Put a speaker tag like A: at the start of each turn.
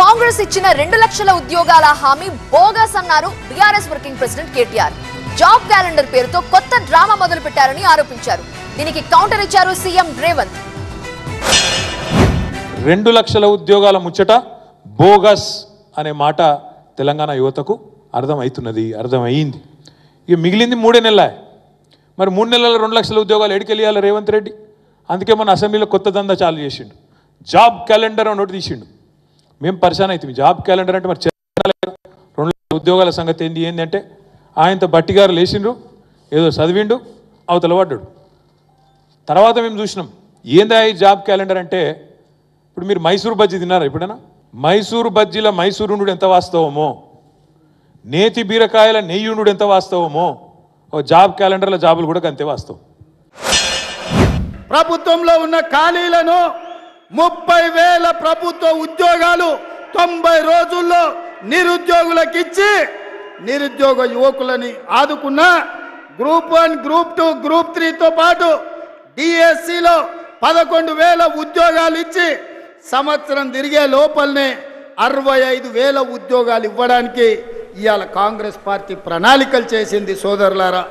A: కాంగ్రెస్ ఇచ్చిన 2 లక్షల ఉద్యోగాల హామీ బోగస్ అన్నారు BRS working president KTR. Job calendar పేరుతో కొత్త డ్రామా మొదలు పెట్టారని ఆరోపించారు. దీనికి కౌంటర్ ఇచ్చారు సీఎం రేవంత్.
B: 2 లక్షల ఉద్యోగాల ముచ్చట బోగస్ అనే మాట తెలంగాణ యువతకు అర్థమైంది. ఇక మిగిలింది 3 నెలలే. మరి 3 నెలల 2 లక్షల ఉద్యోగాలు ఎడికెళ్ళాలి రేవంత్ రెడ్డి? అందుకే మన అసెంబ్లీలో కొత్త దందా చాలు చేసిండు. జాబ్ క్యాలెండర్ అని ఒకటి తీసిండు. మేము పరిశాన్ అవుతుంది. జాబ్ క్యాలెండర్ అంటే మరి 2 లక్షల ఉద్యోగాల సంగతి ఏంది అంటే ఆయనతో బట్టిగారు లేచిండ్రు, ఏదో చదివిండు, అవతల పడ్డాడు. తర్వాత మేము చూసినాం ఏందా ఈ జాబ్ క్యాలెండర్ అంటే. ఇప్పుడు మీరు మైసూరు బజ్జీ తిన్నారా ఎప్పుడైనా? మైసూరు బజ్జీల మైసూరుండు ఎంత వాస్తవమో, నేతి బీరకాయల నెయ్యుండు ఎంత వాస్తవమో, ఓ జాబ్ క్యాలెండర్ల జాబులు కూడా అంతే వాస్తవం.
C: ప్రభుత్వంలో ఉన్న ఖాళీలను 30,000 ప్రభుత్వ ఉద్యోగాలు 90 రోజుల్లో నిరుద్యోగులకు ఇచ్చి నిరుద్యోగ యువకులని ఆదుకున్న గ్రూప్ 1, గ్రూప్ 2, గ్రూప్ 3తో పాటు డిఎస్సిలో 11,000 ఉద్యోగాలు ఇచ్చి సంవత్సరం తిరిగే లోపలనే 65,000 ఉద్యోగాలు ఇవ్వడానికి ఇవాళ కాంగ్రెస్ పార్టీ ప్రణాళికలు చేసింది. సోదరులారా,